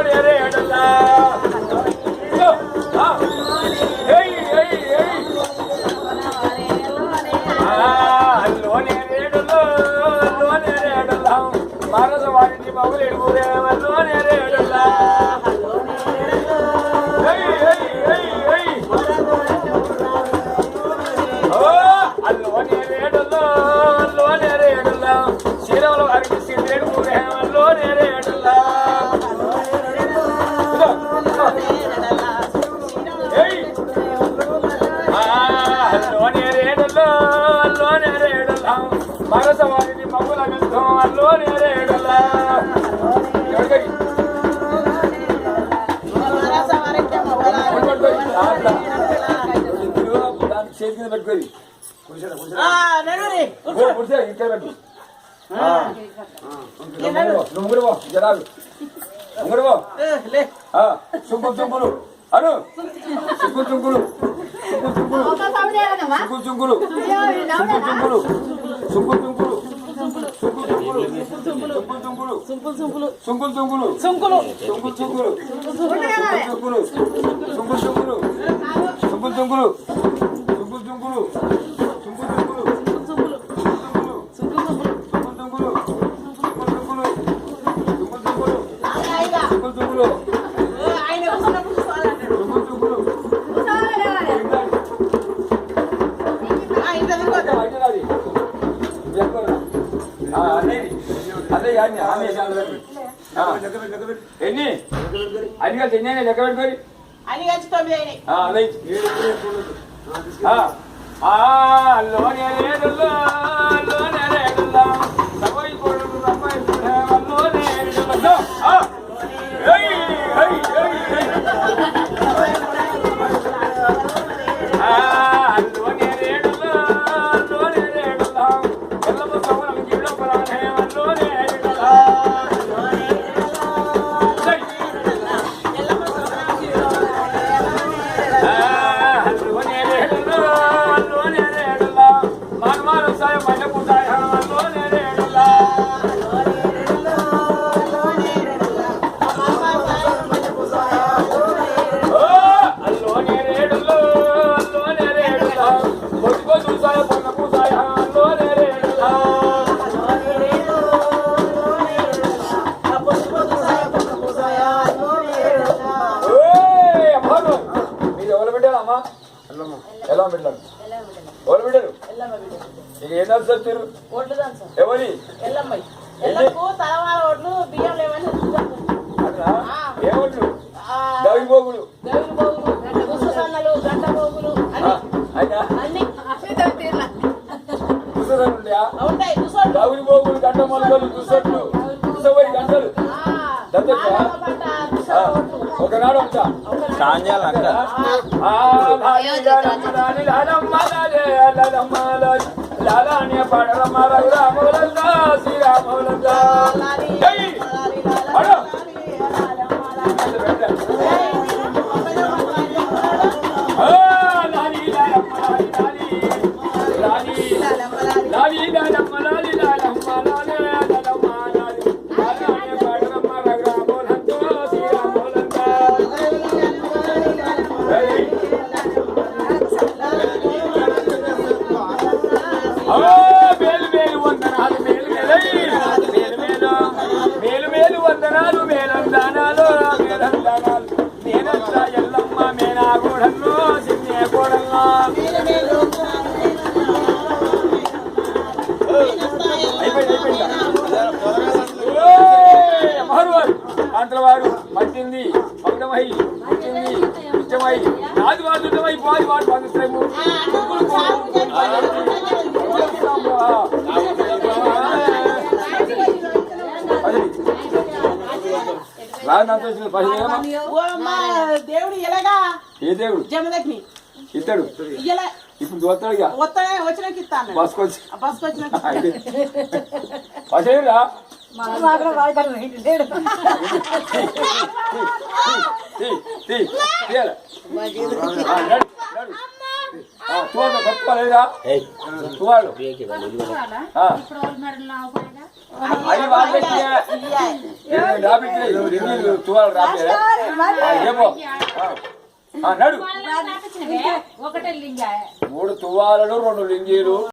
నేరేడల్లా అల్లో నేరేడల్లో అల్లో నేరేడల్లా మారద వాడిని మగులేడు అల్లో నేరేడల్లా అల్లో నేరేడల్లో అల్లో నేరేడల్లా శీలవల వారికి సిందేడు అల్లో నేరేడల్లా అల్లో నేరేడల్లో అల్లో నేరేడల్లా మారద వాడిని మగుల గంధం అల్లో నేరేడల్లా చేతి కింద పెట్టుకోరి నువ్వు జరాలు చుంకులు చుంకులు అను చుంకులు చుంకులు చుంకులు చుంకులు చుంకులు చుంకులు చుంకులు ఎన్ని అన్ని కలిసి ఎన్ని అయినా లెక్క పెట్టుకోరి అన్ని కలిసి 9 అయినాయి అల్లో నేరేడల్లో అల్లో నేరేడల్లో సవై కొడుకు రమ్మై అల్లో నేరేడల్లో అల్లో నేరేడల్లో అల్లో నేరేడల్లో ఎల్లమ్మ సవరం గిళ్ళ పరానే అల్లో నేరేడల్లో ఎలా బిడ్డలు ఎవరు బిడ్డలు ఇక ఏం చదువుతారు ఎవరి ఏ ఓట్లు గవి పోగులు గవి పోగులు గంట మొలకలు దుసట్లు దుసబడి గంటలు ఒకనాడు అంతా లాలానే పడరమ్మ రఘురామౌలంగా శ్రీరామౌలంగా వాడు పట్టింది పౌడమై పుట్టింది ఇష్టమై నాది వాడు ఇష్టమై పోయి వాడు పండిస్తాము దేవుడు ఎలాగా ఏ దేవుడు జమదగ్ని ఇస్తాడు ఇప్పుడు దోస్తాడుగా వచ్చినాక ఇస్తాను బస్కొచ్చి వచ్చినాక లేదా అవి వాళ్ళు పెట్టినా రాపించలేదు తువాలు రాపే ఏమో నడు ఒకటే లింగా 3 తువాలలు 2 లింగీలు